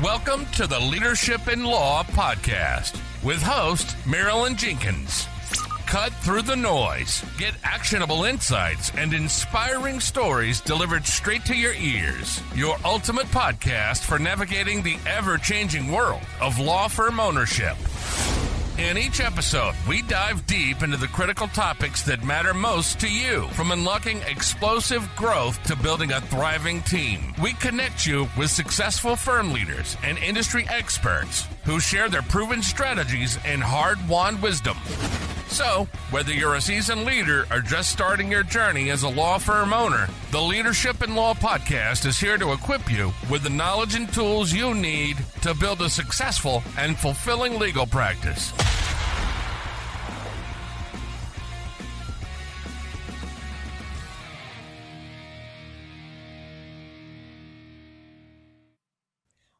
Welcome to the Leadership in Law podcast with host Marilyn Jenkins. Cut through the noise, get actionable insights and inspiring stories delivered straight to your ears. Your ultimate podcast for navigating the ever-changing world of law firm ownership. In each episode, we dive deep into the critical topics that matter most to you, from unlocking explosive growth to building a thriving team. We connect you with successful firm leaders and industry experts who share their proven strategies and hard-won wisdom. So, whether you're a seasoned leader or just starting your journey as a law firm owner, the Leadership in Law podcast is here to equip you with the knowledge and tools you need to build a successful and fulfilling legal practice.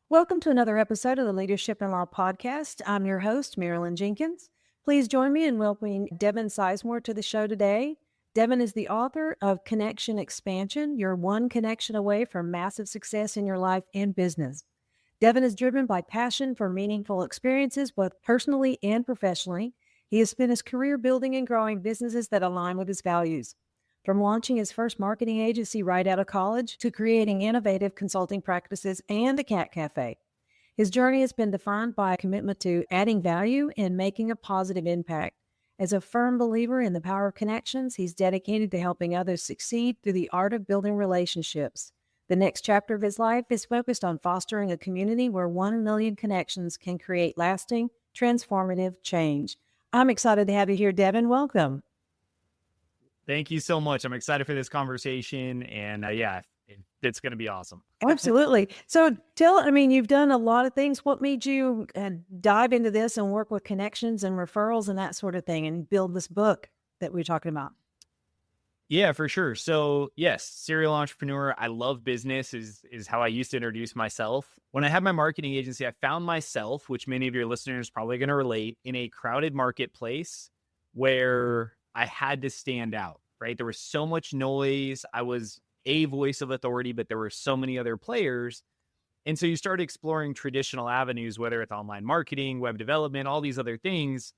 Welcome to another episode of the Leadership in Law podcast. I'm your host, Marilyn Jenkins. Please join me in welcoming Devin Sizemore to the show today. Devin is the author of Connection Expansion. You're one connection away from massive success in your life and business. Devin is driven by passion for meaningful experiences, both personally and professionally. He has spent his career building and growing businesses that align with his values. From launching his first marketing agency right out of college to creating innovative consulting practices and a cat cafe. His journey has been defined by a commitment to adding value and making a positive impact. As a firm believer in the power of connections, he's dedicated to helping others succeed through the art of building relationships. The next chapter of his life is focused on fostering a community where 1 million connections can create lasting, transformative change. I'm excited to have you here, Devin. Welcome. Thank you so much. I'm excited for this conversation, and it's going to be awesome. Absolutely. So you've done a lot of things. What made you dive into this and work with connections and referrals and that sort of thing and build this book that we're talking about? Yeah, for sure. So yes, serial entrepreneur. I love business is how I used to introduce myself. When I had my marketing agency, I found myself, which many of your listeners are probably going to relate, in a crowded marketplace where I had to stand out, right? There was so much noise. I was a voice of authority, but there were so many other players. And so you start exploring traditional avenues, whether it's online marketing, web development, all these other things.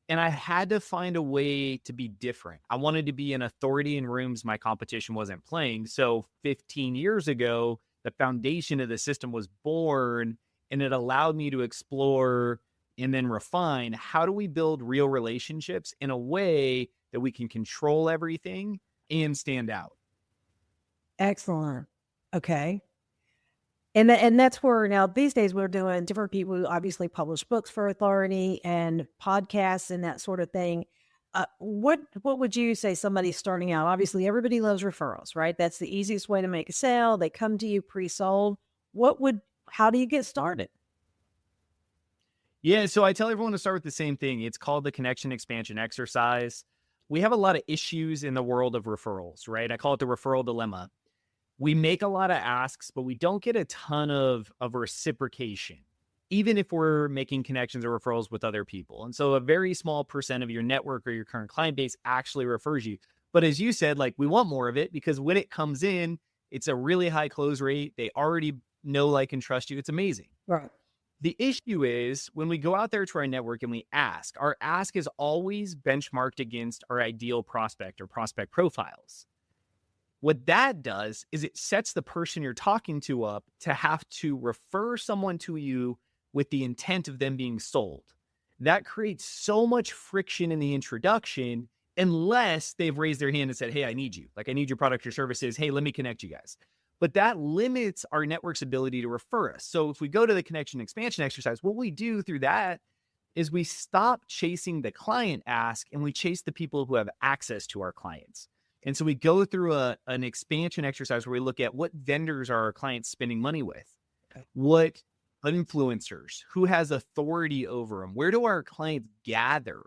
And I had to find a way to be different. I wanted to be an authority in rooms my competition wasn't playing. So 15 years ago, the foundation of the system was born, and it allowed me to explore and then refine, how do we build real relationships in a way that we can control everything and stand out? Excellent. Okay. And that's where now these days we're doing different people who obviously publish books for authority and podcasts and that sort of thing. What would you say somebody starting out? Obviously, everybody loves referrals, right? That's the easiest way to make a sale. They come to you pre-sold. How do you get started? Yeah, so I tell everyone to start with the same thing. It's called the connection expansion exercise. We have a lot of issues in the world of referrals, right? I call it the referral dilemma. We make a lot of asks, but we don't get a ton of reciprocation, even if we're making connections or referrals with other people. And so a very small percent of your network or your current client base actually refers you. But as you said, we want more of it, because when it comes in, it's a really high close rate. They already know, like, and trust you. It's amazing. Right. The issue is when we go out there to our network and we ask, our ask is always benchmarked against our ideal prospect or prospect profiles. What that does is it sets the person you're talking to up to have to refer someone to you with the intent of them being sold. That creates so much friction in the introduction, unless they've raised their hand and said, hey, I need you. I need your product or services. Hey, let me connect you guys. But that limits our network's ability to refer us. So if we go to the connection expansion exercise, what we do through that is we stop chasing the client ask and we chase the people who have access to our clients. And so we go through an expansion exercise where we look at what vendors are our clients spending money with, what influencers, who has authority over them, where do our clients gather,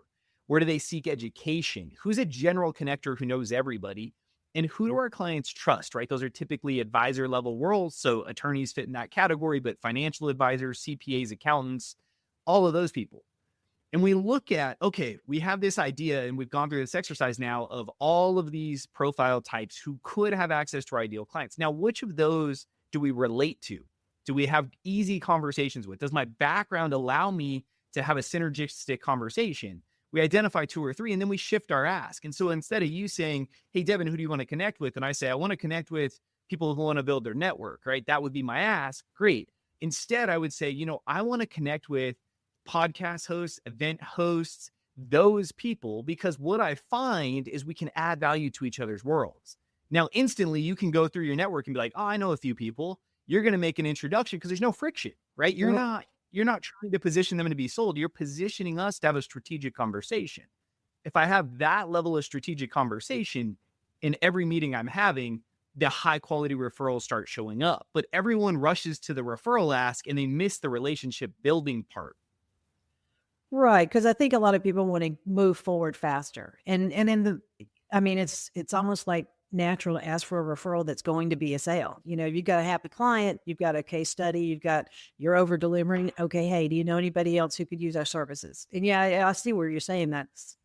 where do they seek education, who's a general connector who knows everybody, and who do our clients trust, right? Those are typically advisor level roles. So attorneys fit in that category, but financial advisors, CPAs, accountants, all of those people. And we look at, okay, we have this idea and we've gone through this exercise now of all of these profile types who could have access to our ideal clients. Now, which of those do we relate to? do we have easy conversations with? Does my background allow me to have a synergistic conversation? We identify 2 or 3, and then we shift our ask. And so instead of you saying, hey, Devin, who do you want to connect with? And I say, I want to connect with people who want to build their network, right? That would be my ask. Great. Instead, I would say, I want to connect with podcast hosts, event hosts, those people, because what I find is we can add value to each other's worlds. Now, instantly, you can go through your network and be like, oh, I know a few people. You're going to make an introduction because there's no friction, right? You're not trying to position them to be sold. You're positioning us to have a strategic conversation. If I have that level of strategic conversation in every meeting I'm having, the high quality referrals start showing up. But everyone rushes to the referral ask and they miss the relationship building part. Right, because I think a lot of people want to move forward faster, and it's almost like natural to ask for a referral that's going to be a sale. You've got a happy client, you've got a case study, you're over delivering. Okay, hey, do you know anybody else who could use our services? And I see where you're saying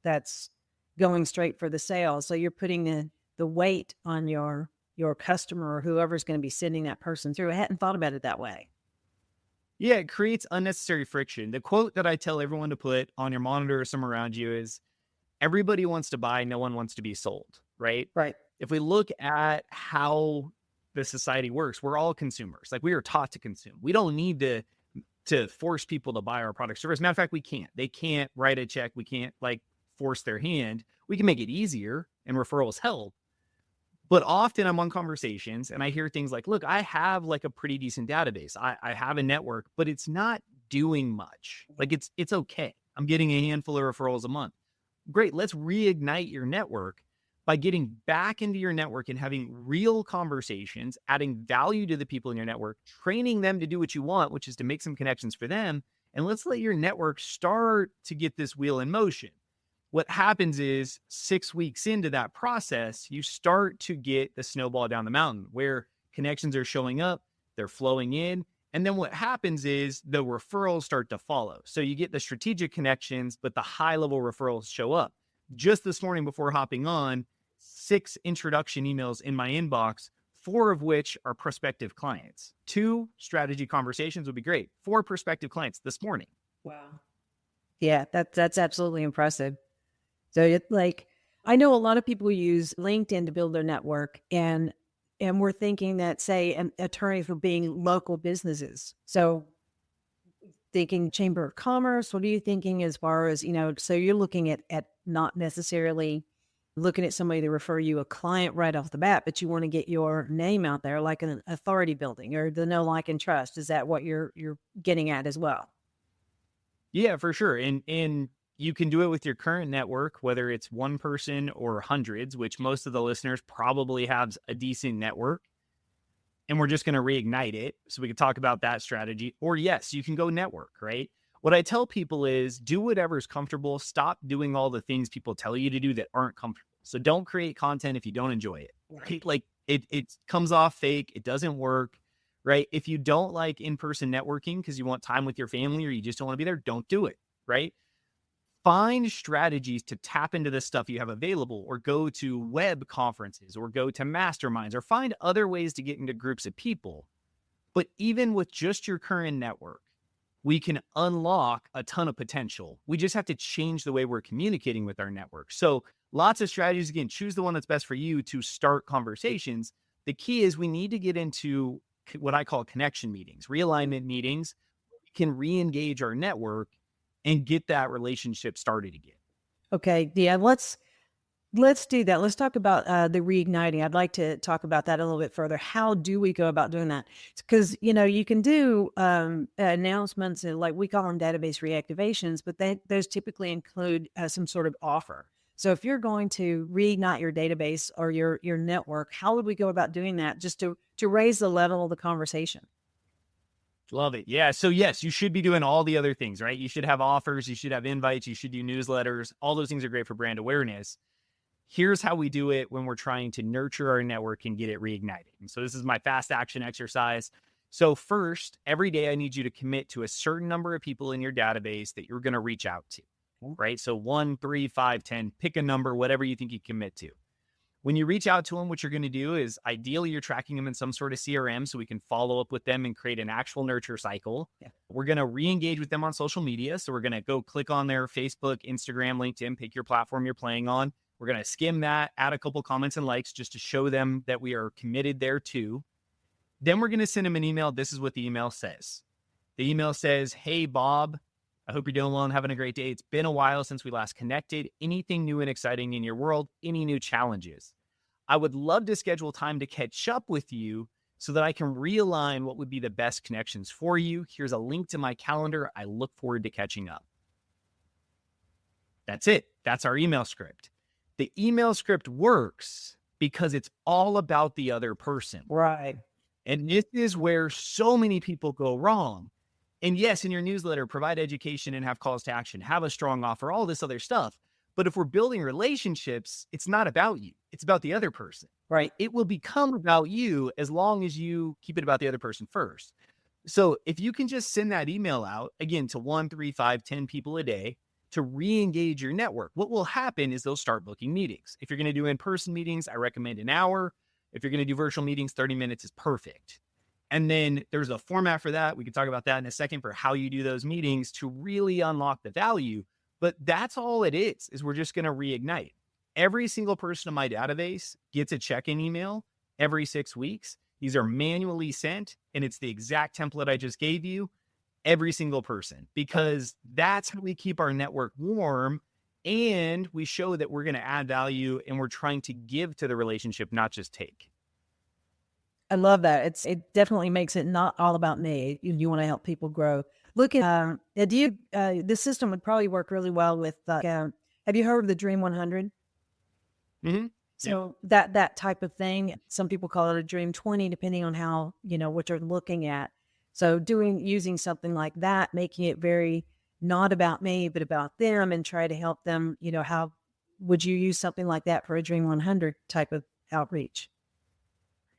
that's going straight for the sale. So you're putting the weight on your customer or whoever's going to be sending that person through. I hadn't thought about it that way. Yeah, it creates unnecessary friction. The quote that I tell everyone to put on your monitor or somewhere around you is, everybody wants to buy, no one wants to be sold, right? Right. If we look at how the society works, we're all consumers. Like, we are taught to consume. We don't need to force people to buy our product or service. Matter of fact, we can't. They can't write a check. We can't force their hand. We can make it easier, and referrals help. But often I'm on conversations and I hear things like, look, I have a pretty decent database. I have a network, but it's not doing much. It's okay. I'm getting a handful of referrals a month. Great. Let's reignite your network by getting back into your network and having real conversations, adding value to the people in your network, training them to do what you want, which is to make some connections for them. And let's let your network start to get this wheel in motion. What happens is 6 weeks into that process, you start to get the snowball down the mountain where connections are showing up, they're flowing in. And then what happens is the referrals start to follow. So you get the strategic connections, but the high level referrals show up. Just this morning before hopping on, 6 introduction emails in my inbox, 4 of which are prospective clients. 2 strategy conversations would be great. 4 prospective clients this morning. Wow. Yeah, that's absolutely impressive. So I know a lot of people use LinkedIn to build their network, and we're thinking that, say, attorneys were being local businesses. So thinking Chamber of Commerce, what are you thinking as far as, so you're looking at not necessarily looking at somebody to refer you a client right off the bat, but you want to get your name out there, like an authority building or the know, like, and trust. Is that what you're getting at as well? Yeah, for sure. And you can do it with your current network, whether it's one person or hundreds, which most of the listeners probably have a decent network. And we're just going to reignite it. So we can talk about that strategy. Or yes, you can go network, right? What I tell people is do whatever's comfortable. Stop doing all the things people tell you to do that aren't comfortable. So don't create content if you don't enjoy it, right? It comes off fake. It doesn't work, right? If you don't like in-person networking because you want time with your family or you just don't want to be there, don't do it, right? Find strategies to tap into the stuff you have available, or go to web conferences, or go to masterminds, or find other ways to get into groups of people. But even with just your current network, we can unlock a ton of potential. We just have to change the way we're communicating with our network. So lots of strategies. Again, choose the one that's best for you to start conversations. The key is we need to get into what I call connection meetings, realignment meetings. We can re-engage our network and get that relationship started again. Okay. Yeah. Let's do that. Let's talk about the reigniting. I'd like to talk about that a little bit further. How do we go about doing that? Because, you can do announcements, like we call them database reactivations, but those typically include some sort of offer. So if you're going to reignite your database or your network, how would we go about doing that just to raise the level of the conversation? Love it. Yeah. So yes, you should be doing all the other things, right? You should have offers, you should have invites, you should do newsletters. All those things are great for brand awareness. Here's how we do it when we're trying to nurture our network and get it reignited. And so this is my fast action exercise. So first, every day I need you to commit to a certain number of people in your database that you're going to reach out to, right? So 1, 3, 5, 10, pick a number, whatever you think you commit to. When you reach out to them, what you're going to do is ideally you're tracking them in some sort of CRM so we can follow up with them and create an actual nurture cycle. Yeah. We're going to re-engage with them on social media. So we're going to go click on their Facebook, Instagram, LinkedIn, pick your platform you're playing on. We're going to skim that, add a couple comments and likes just to show them that we are committed there too. Then we're going to send them an email. This is what the email says. The email says, "Hey, Bob, I hope you're doing well and having a great day. It's been a while since we last connected. Anything new and exciting in your world? Any new challenges? I would love to schedule time to catch up with you so that I can realign what would be the best connections for you. Here's a link to my calendar. I look forward to catching up." That's it. That's our email script. The email script works because it's all about the other person. Right. And this is where so many people go wrong. And yes, in your newsletter, provide education and have calls to action, have a strong offer, all this other stuff. But if we're building relationships, it's not about you. It's about the other person. Right. It will become about you as long as you keep it about the other person first. So if you can just send that email out, again, to 1, 3, 5, 10 people a day to re-engage your network, what will happen is they'll start booking meetings. If you're going to do in-person meetings, I recommend an hour. If you're going to do virtual meetings, 30 minutes is perfect. And then there's a format for that. We can talk about that in a second for how you do those meetings to really unlock the value. But that's all it is we're just going to reignite. Every single person in my database gets a check-in email every 6 weeks. These are manually sent, and it's the exact template I just gave you, every single person, because that's how we keep our network warm. And we show that we're going to add value and we're trying to give to the relationship, not just take. I love that. It definitely makes it not all about me. You want to help people grow. Look at this system would probably work really well with. Have you heard of the Dream 100? Mm-hmm. So that type of thing. Some people call it a Dream 20, depending on how what you're looking at. So using something like that, making it very not about me, but about them, and try to help them. How would you use something like that for a Dream 100 type of outreach?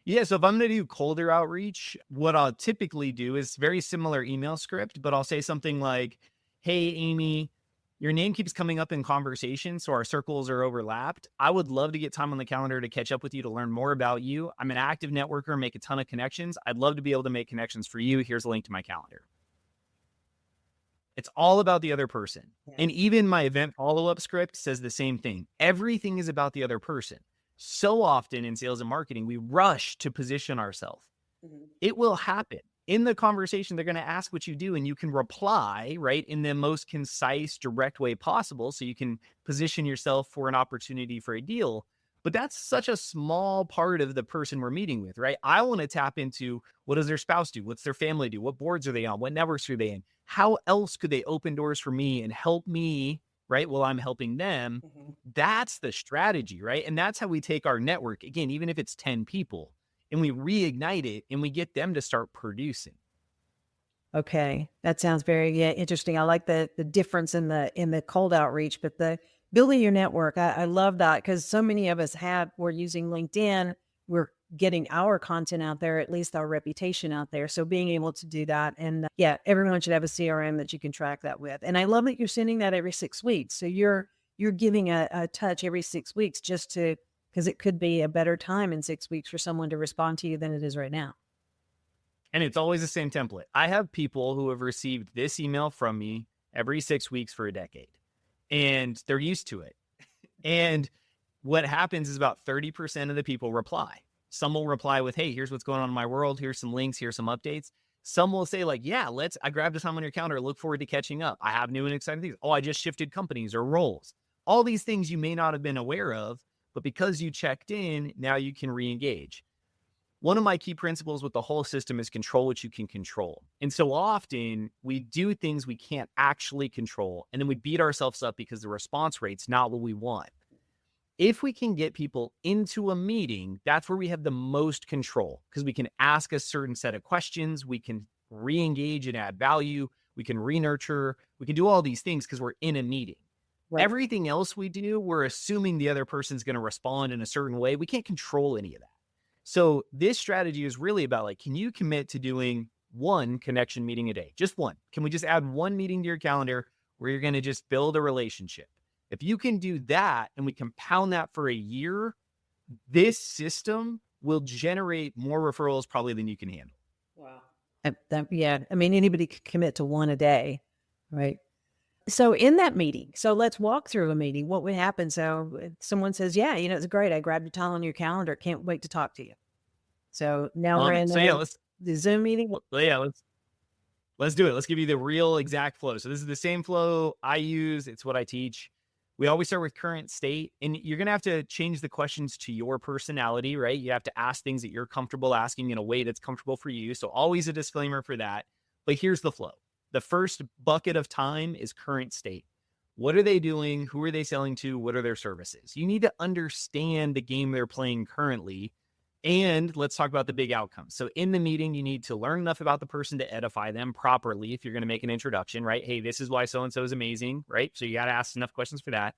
Yeah, so if I'm going to do colder outreach, what I'll typically do is very similar email script, but I'll say something like, "Hey, Amy, your name keeps coming up in conversation, so our circles are overlapped. I would love to get time on the calendar to catch up with you to learn more about you. I'm an active networker, make a ton of connections. I'd love to be able to make connections for you. Here's a link to my calendar." It's all about the other person. Yeah. And even my event follow-up script says the same thing. Everything is about the other person. So often in sales and marketing, we rush to position ourselves. Mm-hmm. It will happen. In the conversation, they're going to ask what you do, and you can reply, right, in the most concise, direct way possible so you can position yourself for an opportunity for a deal. But that's such a small part of the person we're meeting with, right? I want to tap into what does their spouse do? What's their family do? What boards are they on? What networks are they in? How else could they open doors for me and help me, right, while I'm helping them? Mm-hmm. That's the strategy, right? And that's how we take our network, again, even if it's 10 people, and we reignite it and we get them to start producing. Okay. That sounds very interesting. I like the difference in the cold outreach, but the building your network, I love that, because so many of us we're using LinkedIn. We're getting our content out there, at least our reputation out there. So being able to do that, and everyone should have a CRM that you can track that with. And I love that you're sending that every 6 weeks. So you're giving a touch every 6 weeks because it could be a better time in 6 weeks for someone to respond to you than it is right now. And it's always the same template. I have people who have received this email from me every 6 weeks for a decade, and they're used to it. And what happens is about 30% of the people reply. Some will reply with, "Hey, here's what's going on in my world. Here's some links. Here's some updates." Some will say like, "Yeah, I grabbed a time on your calendar. Look forward to catching up. I have new and exciting things. Oh, I just shifted companies or roles." All these things you may not have been aware of, but because you checked in, now you can re-engage. One of my key principles with the whole system is control what you can control. And so often we do things we can't actually control, and then we beat ourselves up because the response rate's not what we want. If we can get people into a meeting, that's where we have the most control, because we can ask a certain set of questions, we can re-engage and add value, we can re-nurture, we can do all these things because we're in a meeting. Right. Everything else we do, we're assuming the other person's going to respond in a certain way. We can't control any of that. So this strategy is really about like, can you commit to doing one connection meeting a day? Just one. Can we just add one meeting to your calendar where you're going to just build a relationship? If you can do that and we compound that for a year, This system will generate more referrals probably than you can handle. Wow. Yeah. I mean, anybody could commit to one a day, right? So in that meeting, so let's walk through a meeting. What would happen? So if someone says, yeah, it's great. I grabbed your time on your calendar. Can't wait to talk to you. So now we're in the Zoom meeting. Let's do it. Let's give you the real exact flow. So this is the same flow I use. It's what I teach. We always start with current state, and you're going to have to change the questions to your personality, right? You have to ask things that you're comfortable asking in a way that's comfortable for you. So always a disclaimer for that. But here's the flow. The first bucket of time is current state. What are they doing? Who are they selling to? What are their services? You need to understand the game they're playing currently. And let's talk about the big outcomes. So in the meeting, you need to learn enough about the person to edify them properly if you're going to make an introduction, right? Hey, this is why so-and-so is amazing, right? So you got to ask enough questions for that.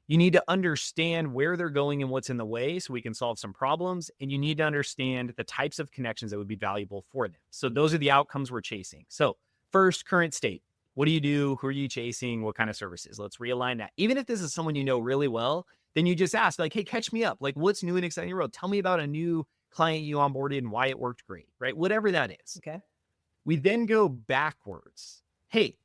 You need to understand where they're going and what's in the way so we can solve some problems. And you need to understand the types of connections that would be valuable for them. So those are the outcomes we're chasing. So first, current state. What do you do? Who are you chasing? What kind of services? Let's realign that. Even if this is someone you know really well, then you just ask, like, hey, catch me up. Like, what's new and exciting in your world? Tell me about a new client you onboarded and why it worked great, right? Whatever that is. Okay. We then go backwards. Hey,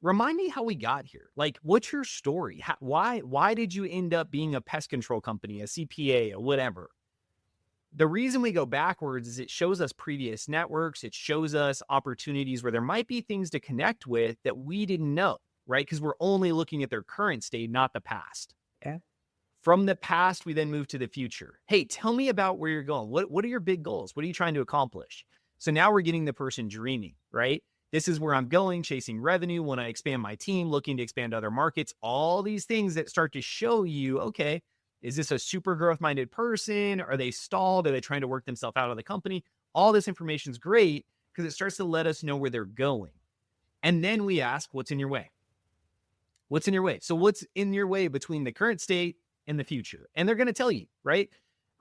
remind me how we got here. Like, what's your story? Why did you end up being a pest control company, a CPA, or whatever? The reason we go backwards is it shows us previous networks. It shows us opportunities where there might be things to connect with that we didn't know, right? Because we're only looking at their current state, not the past. Okay. From the past, we then move to the future. Hey, tell me about where you're going. What are your big goals? What are you trying to accomplish? So now we're getting the person dreaming, right? This is where I'm going, chasing revenue, when I expand my team, looking to expand other markets, all these things that start to show you, okay, is this a super growth-minded person? Are they stalled? Are they trying to work themselves out of the company? All this information is great because it starts to let us know where they're going. And then we ask, what's in your way? What's in your way? So what's in your way between the current state and the future? And they're going to tell you, right?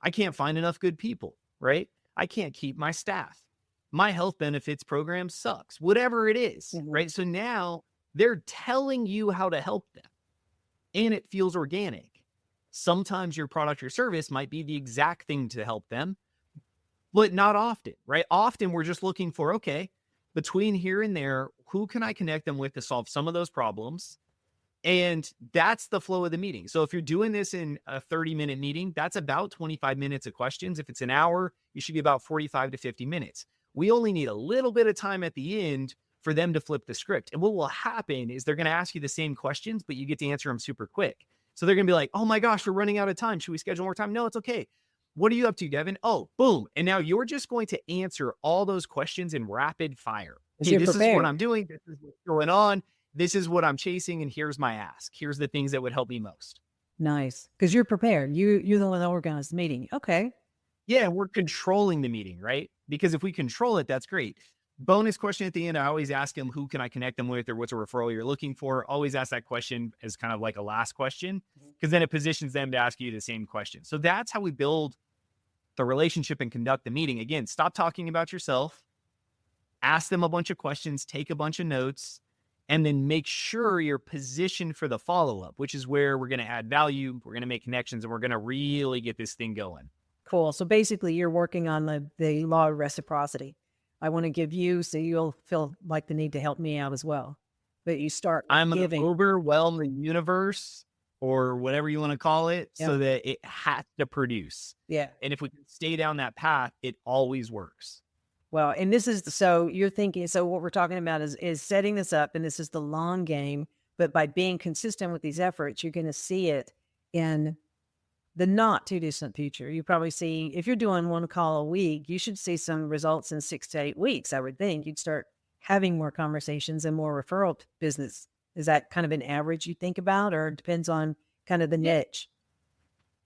I can't find enough good people, right? I can't keep my staff. My health benefits program sucks, whatever it is, right? So now they're telling you how to help them and it feels organic. Sometimes your product or service might be the exact thing to help them, but not often, right? Often we're just looking for, okay, between here and there, who can I connect them with to solve some of those problems? And that's the flow of the meeting. So if you're doing this in a 30-minute meeting, that's about 25 minutes of questions. If it's an hour, you should be about 45 to 50 minutes. We only need a little bit of time at the end for them to flip the script. And what will happen is they're going to ask you the same questions, but you get to answer them super quick. So they're going to be like, oh my gosh, we're running out of time. Should we schedule more time? No, it's okay. What are you up to, Devin? Oh, boom. And now you're just going to answer all those questions in rapid fire. Hey, this is what I'm doing. This is what's going on. This is what I'm chasing. And here's my ask. Here's the things that would help me most. Nice. Because you're prepared. You're the one that organized the meeting. Okay. Yeah, we're controlling the meeting, right? Because if we control it, that's great. Bonus question at the end, I always ask them, who can I connect them with, or what's a referral you're looking for? Always ask that question as kind of like a last question, because then it positions them to ask you the same question. So that's how we build the relationship and conduct the meeting. Again, stop talking about yourself, ask them a bunch of questions, take a bunch of notes, and then make sure you're positioned for the follow-up, which is where we're going to add value, we're going to make connections, and we're going to really get this thing going. Cool. So basically you're working on the law of reciprocity. I want to give you so you'll feel like the need to help me out as well. But you start giving. Overwhelm the universe or whatever you want to call it so that it has to produce. Yeah. And if we can stay down that path, it always works. Well, and this is, so you're thinking, so what we're talking about is setting this up, and this is the long game, but by being consistent with these efforts, you're going to see it in the not too distant future. You probably see, if you're doing one call a week, you should see some results in 6 to 8 weeks. I would think you'd start having more conversations and more referral business. Is that kind of an average you think about, or it depends on kind of the niche?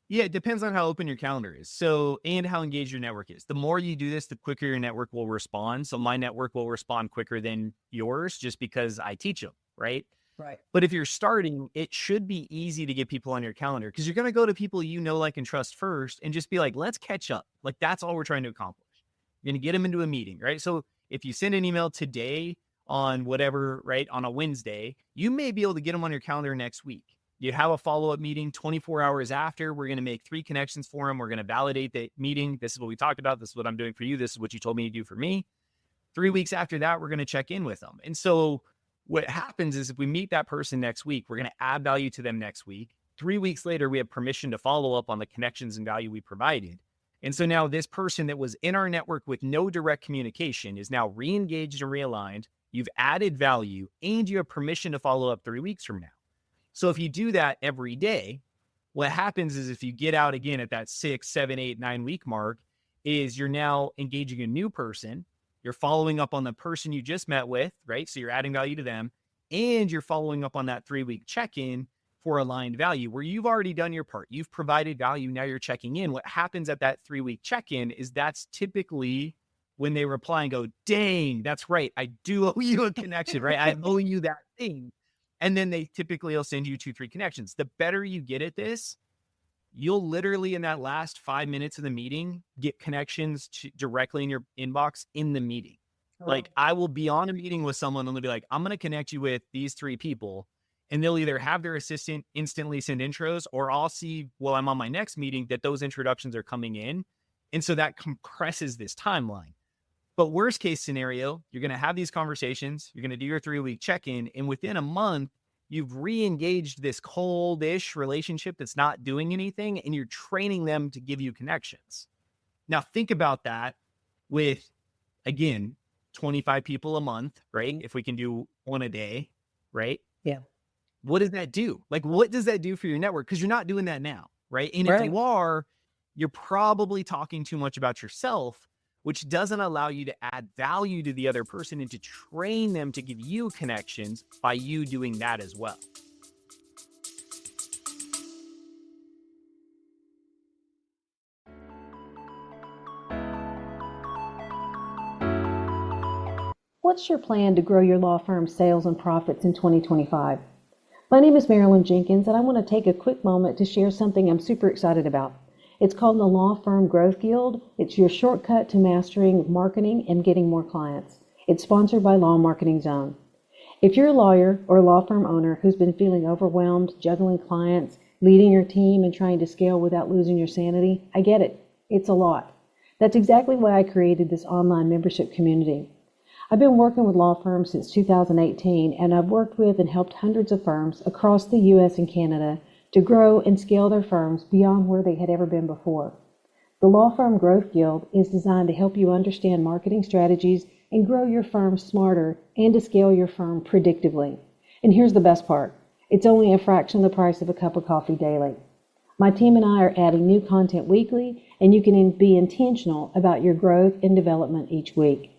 Yeah, it depends on how open your calendar is. So, and how engaged your network is. The more you do this, the quicker your network will respond. So my network will respond quicker than yours just because I teach them, right? Right. But if you're starting, it should be easy to get people on your calendar, because you're going to go to people you know, like, and trust first and just be like, let's catch up. Like, that's all we're trying to accomplish. You're going to get them into a meeting, right? So if you send an email today on whatever, right, on a Wednesday, you may be able to get them on your calendar next week. You have a follow-up meeting 24 hours after. We're going to make 3 connections for them. We're going to validate the meeting. This is what we talked about. This is what I'm doing for you. This is what you told me to do for me. 3 weeks after that, we're going to check in with them. And so what happens is if we meet that person next week, we're going to add value to them next week. 3 weeks later, we have permission to follow up on the connections and value we provided. And so now this person that was in our network with no direct communication is now re-engaged and realigned. You've added value and you have permission to follow up 3 weeks from now. So if you do that every day, what happens is if you get out again at that 6, 7, 8, 9 week mark, is you're now engaging a new person. You're following up on the person you just met with, right? So you're adding value to them and you're following up on that 3-week check-in for aligned value where you've already done your part. You've provided value. Now you're checking in. What happens at that 3-week check-in is that's typically when they reply and go, dang, that's right. I do owe you a connection, right? I owe you that thing. And then they typically will send you 2, 3 connections. The better you get at this, you'll literally in that last 5 minutes of the meeting, get connections directly in your inbox in the meeting. Oh. Like I will be on a meeting with someone and they'll be like, I'm going to connect you with these 3 people. And they'll either have their assistant instantly send intros or I'll see while I'm on my next meeting that those introductions are coming in. And so that compresses this timeline. But worst case scenario, you're going to have these conversations. You're going to do your 3-week check-in. And within a month, you've re-engaged this cold-ish relationship that's not doing anything. And you're training them to give you connections. Now think about that with, again, 25 people a month, right? If we can do 1 a day, right? Yeah. What does that do? Like, what does that do for your network? Because you're not doing that now, right? And if you are, you're probably talking too much about yourself, which doesn't allow you to add value to the other person and to train them to give you connections by you doing that as well. What's your plan to grow your law firm's sales and profits in 2025? My name is Marilyn Jenkins, and I want to take a quick moment to share something I'm super excited about. It's called the Law Firm Growth Guild. It's your shortcut to mastering marketing and getting more clients. It's sponsored by Law Marketing Zone. If you're a lawyer or a law firm owner who's been feeling overwhelmed, juggling clients, leading your team, and trying to scale without losing your sanity, I get it. It's a lot. That's exactly why I created this online membership community. I've been working with law firms since 2018, and I've worked with and helped hundreds of firms across the U.S. and Canada to grow and scale their firms beyond where they had ever been before. The Law Firm Growth Guild is designed to help you understand marketing strategies and grow your firm smarter and to scale your firm predictably. And here's the best part. It's only a fraction of the price of a cup of coffee daily. My team and I are adding new content weekly, and you can be intentional about your growth and development each week.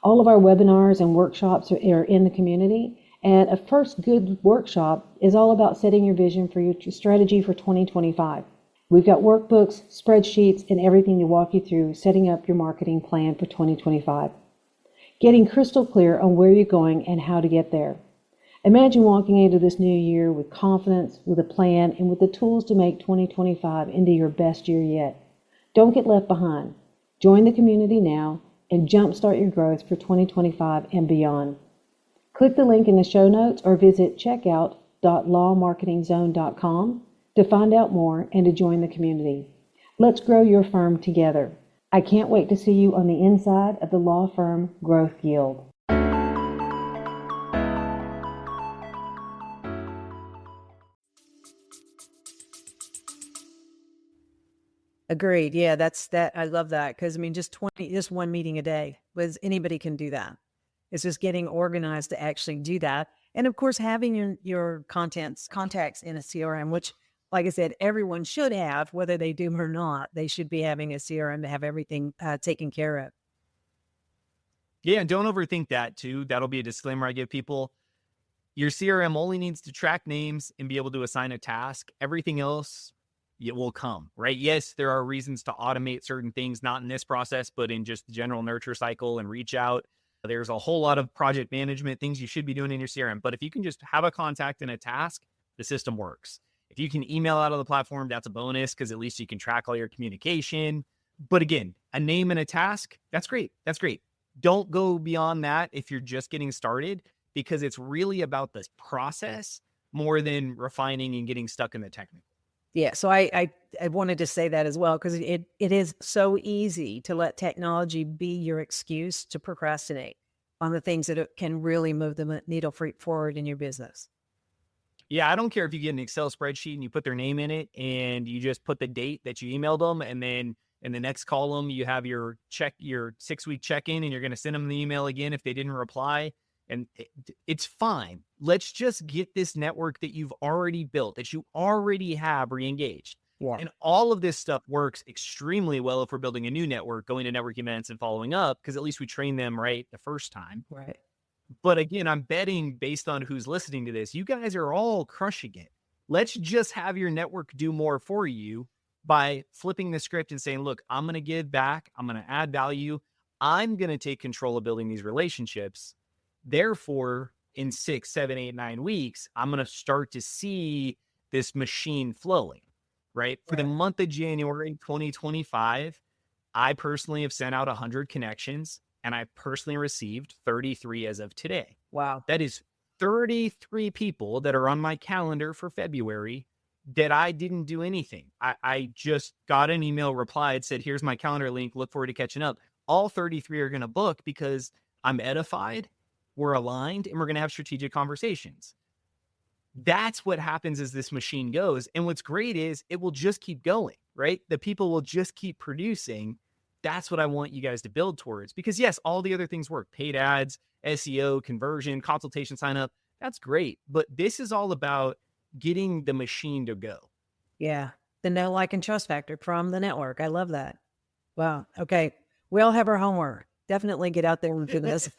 All of our webinars and workshops are in the community, and a first good workshop is all about setting your vision for your strategy for 2025. We've got workbooks, spreadsheets, and everything to walk you through setting up your marketing plan for 2025. Getting crystal clear on where you're going and how to get there. Imagine walking into this new year with confidence, with a plan, and with the tools to make 2025 into your best year yet. Don't get left behind. Join the community now and jumpstart your growth for 2025 and beyond. Click the link in the show notes or visit checkout.lawmarketingzone.com to find out more and to join the community. Let's grow your firm together. I can't wait to see you on the inside of the Law Firm Growth Guild. Agreed. Yeah, that's that. I love that because I mean, just 1 meeting a day anybody can do that. It's just getting organized to actually do that. And of course, having your contacts in a CRM, which, like I said, everyone should have, whether they do or not, they should be having a CRM to have everything taken care of. Yeah, and don't overthink that too. That'll be a disclaimer I give people. Your CRM only needs to track names and be able to assign a task. Everything else, it will come, right? Yes, there are reasons to automate certain things, not in this process, but in just the general nurture cycle and reach out. There's a whole lot of project management things you should be doing in your CRM. But if you can just have a contact and a task, the system works. If you can email out of the platform, that's a bonus because at least you can track all your communication. But again, a name and a task, that's great. That's great. Don't go beyond that if you're just getting started because it's really about this process more than refining and getting stuck in the technical. Yeah. So I wanted to say that as well, because it is so easy to let technology be your excuse to procrastinate on the things that can really move the needle forward in your business. Yeah, I don't care if you get an Excel spreadsheet and you put their name in it and you just put the date that you emailed them, and then in the next column you have your 6-week check-in, and you're going to send them the email again if they didn't reply. And it's fine. Let's just get this network that you've already built, that you already have re-engaged. Yeah. And all of this stuff works extremely well if we're building a new network, going to network events and following up, because at least we train them right the first time. Right. But again, I'm betting based on who's listening to this, you guys are all crushing it. Let's just have your network do more for you by flipping the script and saying, look, I'm going to give back. I'm going to add value. I'm going to take control of building these relationships. Therefore, in 6, 7, 8, 9 weeks, I'm going to start to see this machine flowing, right? For the month of January 2025, I personally have sent out 100 connections, and I personally received 33 as of today. Wow. That is 33 people that are on my calendar for February that I didn't do anything. I just got an email, replied, said, here's my calendar link. Look forward to catching up. All 33 are going to book because I'm edified, we're aligned, and we're going to have strategic conversations. That's what happens as this machine goes. And what's great is it will just keep going, right? The people will just keep producing. That's what I want you guys to build towards, because yes, all the other things work. Paid ads, SEO, conversion, consultation, sign up. That's great. But this is all about getting the machine to go. Yeah. The know, like, and trust factor from the network. I love that. Wow. Okay. We all have our homework. Definitely get out there and do this.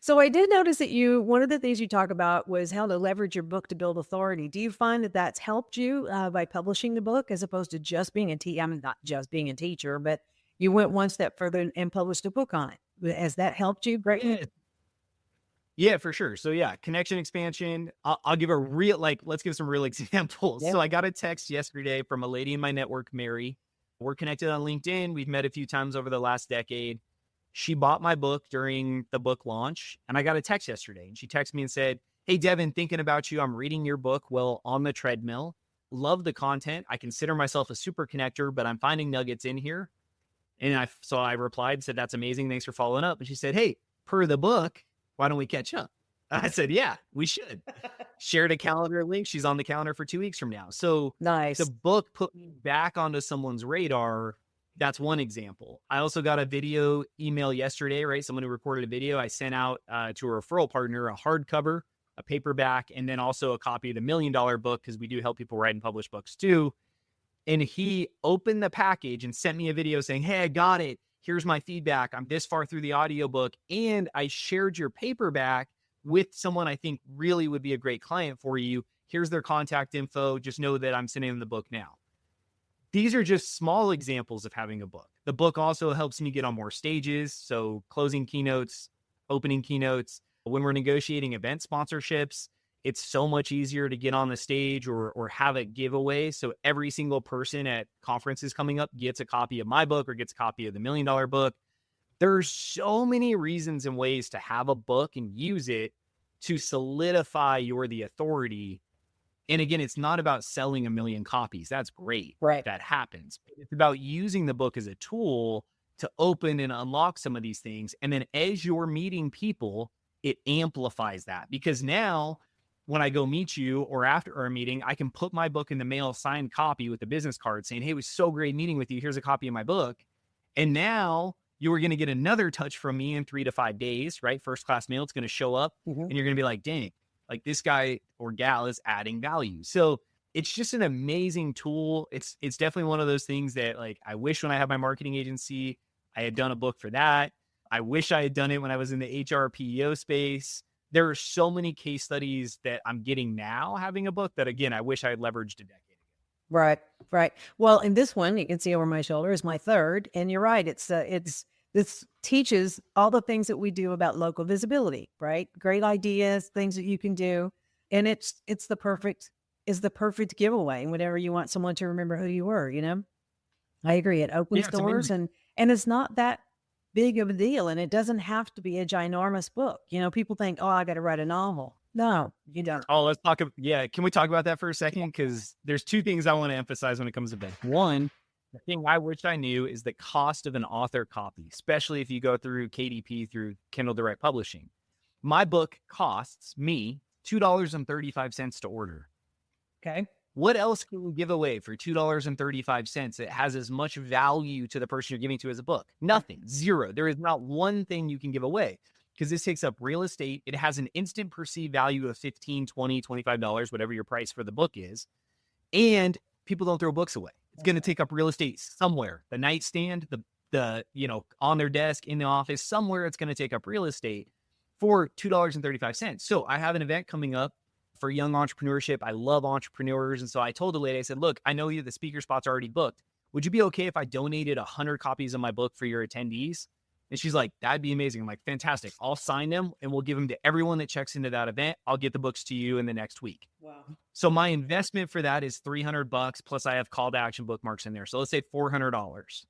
So I did notice that one of the things you talk about was how to leverage your book to build authority. Do you find that that's helped you by publishing the book, as opposed to just being a teacher? I mean, not just being a teacher, but you went one step further and published a book on it. Has that helped you? Great. Yeah, for sure. So yeah, connection expansion. I'll give let's give some real examples. Yeah. So I got a text yesterday from a lady in my network, Mary. We're connected on LinkedIn. We've met a few times over the last decade. She bought my book during the book launch, and I got a text yesterday, and she texted me and said, hey, Devin, thinking about you. I'm reading your book while on the treadmill. Love the content. I consider myself a super connector, but I'm finding nuggets in here. And so I replied and said, that's amazing. Thanks for following up. And she said, hey, per the book, why don't we catch up? I said, yeah, we should. Shared a calendar link. She's on the calendar for 2 weeks from now. So Nice. The book put me back onto someone's radar. That's one example. I also got a video email yesterday, right? Someone who recorded a video. I sent out to a referral partner, a hardcover, a paperback, and then also a copy of the $1 Million book, because we do help people write and publish books too. And he opened the package and sent me a video saying, hey, I got it. Here's my feedback. I'm this far through the audiobook, and I shared your paperback with someone I think really would be a great client for you. Here's their contact info. Just know that I'm sending them the book now. These are just small examples of having a book. The book also helps me get on more stages. So closing keynotes, opening keynotes. When we're negotiating event sponsorships, it's so much easier to get on the stage or have a giveaway. So every single person at conferences coming up gets a copy of my book or gets a copy of the $1 Million book. There's so many reasons and ways to have a book and use it to solidify you're the authority. And again, it's not about selling 1 million copies. That's great. Right. That happens. It's about using the book as a tool to open and unlock some of these things. And then as you're meeting people, it amplifies that, because now when I go meet you or after our meeting, I can put my book in the mail, signed copy with a business card saying, hey, it was so great meeting with you. Here's a copy of my book. And now you are going to get another touch from me in 3 to 5 days, right? First class mail. It's going to show up and you're going to be like, dang, like this guy or gal is adding value. So it's just an amazing tool. It's definitely one of those things that, like, I wish when I had my marketing agency, I had done a book for that. I wish I had done it when I was in the HR PEO space. There are so many case studies that I'm getting now having a book that, again, I wish I had leveraged a decade ago. Right. Right. Well, in this one, you can see over my shoulder is my third, and you're right. This teaches all the things that we do about local visibility, right? Great ideas, things that you can do. And it's the perfect giveaway whenever you want someone to remember who you were, you know? I agree. It opens doors, and it's not that big of a deal, and it doesn't have to be a ginormous book. You know, people think, oh, I got to write a novel. No, you don't. Oh, let's talk. Yeah. Can we talk about that for a second? Because there's two things I want to emphasize when it comes to that. One, the thing I wish I knew is the cost of an author copy, especially if you go through KDP through Kindle Direct Publishing. My book costs me $2.35 to order. Okay. What else can you give away for $2.35 that has as much value to the person you're giving to as a book? Nothing. Zero. There is not one thing you can give away because this takes up real estate. It has an instant perceived value of $15, $20, $25, whatever your price for the book is. And people don't throw books away. It's going to take up real estate somewhere. The nightstand, the on their desk, in the office, somewhere it's going to take up real estate for $2.35. So I have an event coming up for young entrepreneurship. I love entrepreneurs. And so I told the lady, I said, look, I know the speaker spot's already booked. Would you be okay if I donated 100 copies of my book for your attendees? And she's like, that'd be amazing. I'm like, fantastic. I'll sign them and we'll give them to everyone that checks into that event. I'll get the books to you in the next week. Wow. So my investment for that is $300 plus I have call to action bookmarks in there. So let's say $400.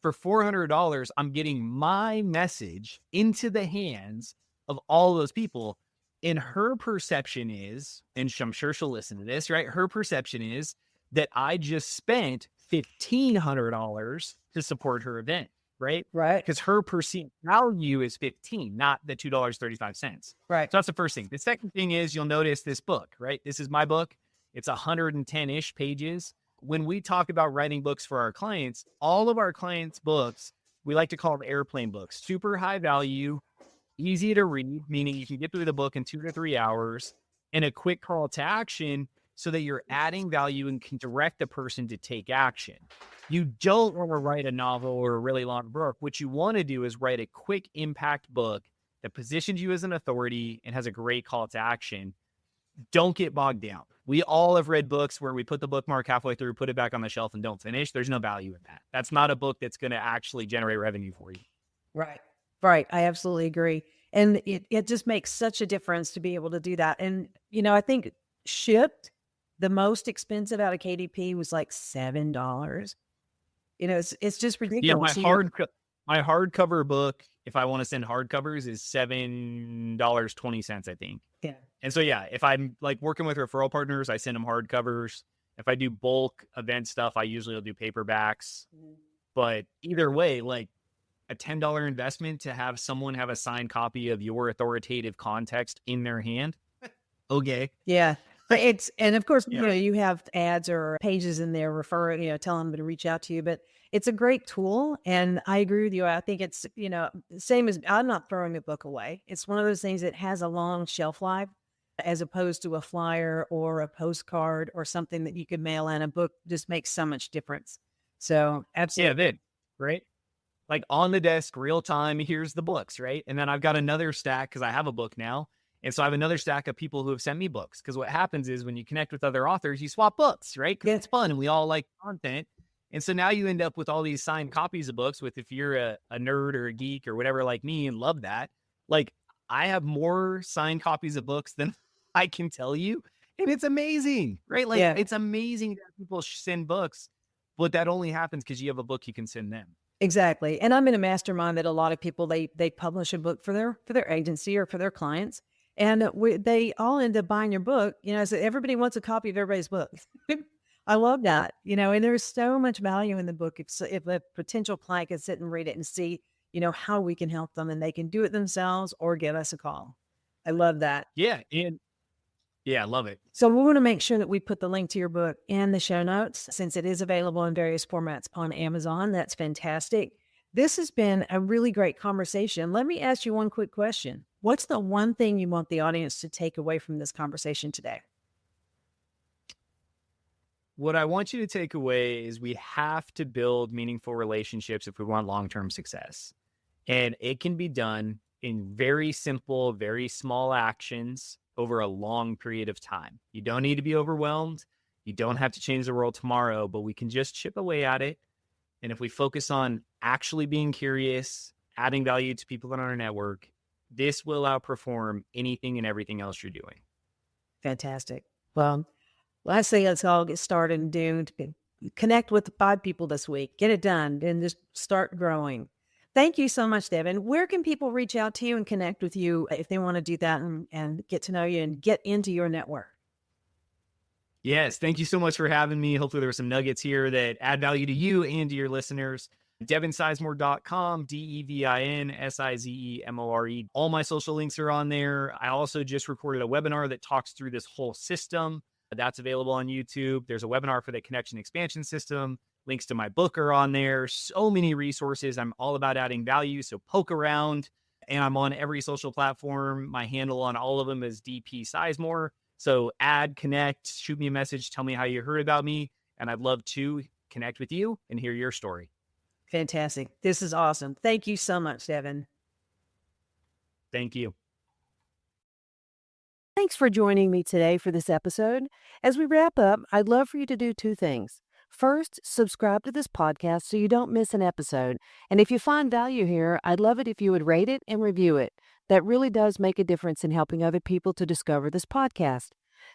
For $400, I'm getting my message into the hands of all those people. And her perception is, and I'm sure she'll listen to this, right? Her perception is that I just spent $1,500 to support her event, right? Right. Because her perceived value is $15, not the $2.35. Right. So that's the first thing. The second thing is you'll notice this book, right? This is my book. It's 110-ish pages. When we talk about writing books for our clients, all of our clients' books, we like to call them airplane books, super high value, easy to read, meaning you can get through the book in 2 to 3 hours, and a quick call to action so that you're adding value and can direct the person to take action. You don't want to write a novel or a really long book. What you want to do is write a quick impact book that positions you as an authority and has a great call to action. Don't get bogged down. We all have read books where we put the bookmark halfway through, put it back on the shelf, and don't finish. There's no value in that. That's not a book that's going to actually generate revenue for you. Right. Right. I absolutely agree. And it just makes such a difference to be able to do that. And, I think shipped, the most expensive out of KDP was like $7. It's just ridiculous. Yeah, my hardcover book, if I want to send hardcovers, is $7.20, I think. Yeah. And so, yeah, if I'm like working with referral partners, I send them hardcovers. If I do bulk event stuff, I usually will do paperbacks. Mm-hmm. But either way, like, a $10 investment to have someone have a signed copy of your authoritative context in their hand. Okay. Yeah. But and of course, you have ads or pages in there referring, telling them to reach out to you, but it's a great tool. And I agree with you. I think it's, same as I'm not throwing the book away. It's one of those things that has a long shelf life as opposed to a flyer or a postcard or something that you could mail in. A book just makes so much difference. So absolutely. Yeah, right? Like on the desk, real time, here's the books, right? And then I've got another stack because I have a book now. And so I have another stack of people who have sent me books. Because what happens is when you connect with other authors, you swap books, right? Because it's fun and we all like content. And so now you end up with all these signed copies of books with, if you're a nerd or a geek or whatever like me and love that, like I have more signed copies of books than I can tell you. And it's amazing, right? Like it's amazing that people send books, but that only happens because you have a book you can send them. Exactly. And I'm in a mastermind that a lot of people, they publish a book for their agency or for their clients. And they all end up buying your book, so everybody wants a copy of everybody's book. I love that, and there's so much value in the book. If a potential client can sit and read it and see, how we can help them and they can do it themselves or give us a call. I love that. Yeah. And yeah, I love it. So we want to make sure that we put the link to your book in the show notes since it is available in various formats on Amazon. That's fantastic. This has been a really great conversation. Let me ask you one quick question. What's the one thing you want the audience to take away from this conversation today? What I want you to take away is we have to build meaningful relationships if we want long-term success. And it can be done in very simple, very small actions over a long period of time. You don't need to be overwhelmed. You don't have to change the world tomorrow, but we can just chip away at it. And if we focus on actually being curious, adding value to people in our network, this will outperform anything and everything else you're doing. Fantastic. Well, last thing, let's all get started and connect with 5 people this week. Get it done and just start growing. Thank you so much, Devin. Where can people reach out to you and connect with you if they want to do that and get to know you and get into your network? Yes, thank you so much for having me. Hopefully there were some nuggets here that add value to you and to your listeners. DevinSizemore.com, DevinSizemore. All my social links are on there. I also just recorded a webinar that talks through this whole system. That's available on YouTube. There's a webinar for the connection expansion system. Links to my book are on there. So many resources. I'm all about adding value, so poke around. And I'm on every social platform. My handle on all of them is DP Sizemore. So add, connect, shoot me a message, tell me how you heard about me. And I'd love to connect with you and hear your story. Fantastic. This is awesome. Thank you so much, Devin. Thank you. Thanks for joining me today for this episode. As we wrap up, I'd love for you to do two things. First, subscribe to this podcast so you don't miss an episode. And if you find value here, I'd love it if you would rate it and review it. That really does make a difference in helping other people to discover this podcast.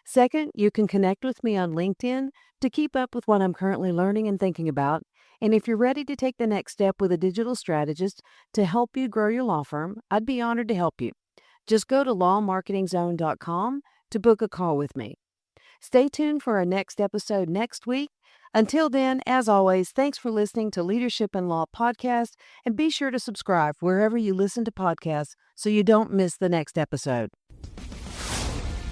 Second, you can connect with me on LinkedIn to keep up with what I'm currently learning and thinking about. And if you're ready to take the next step with a digital strategist to help you grow your law firm, I'd be honored to help you. Just go to lawmarketingzone.com to book a call with me. Stay tuned for our next episode next week. Until then, as always, thanks for listening to Leadership in Law Podcast, and be sure to subscribe wherever you listen to podcasts so you don't miss the next episode.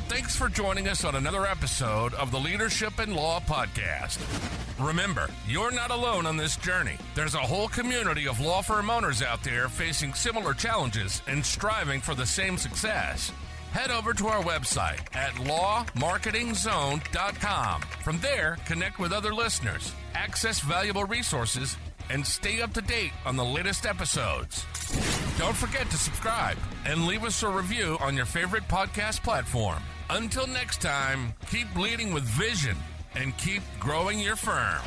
Thanks for joining us on another episode of the Leadership in Law Podcast. Remember, you're not alone on this journey. There's a whole community of law firm owners out there facing similar challenges and striving for the same success. Head over to our website at lawmarketingzone.com. From there, connect with other listeners, access valuable resources, and stay up to date on the latest episodes. Don't forget to subscribe and leave us a review on your favorite podcast platform. Until next time, keep leading with vision and keep growing your firm.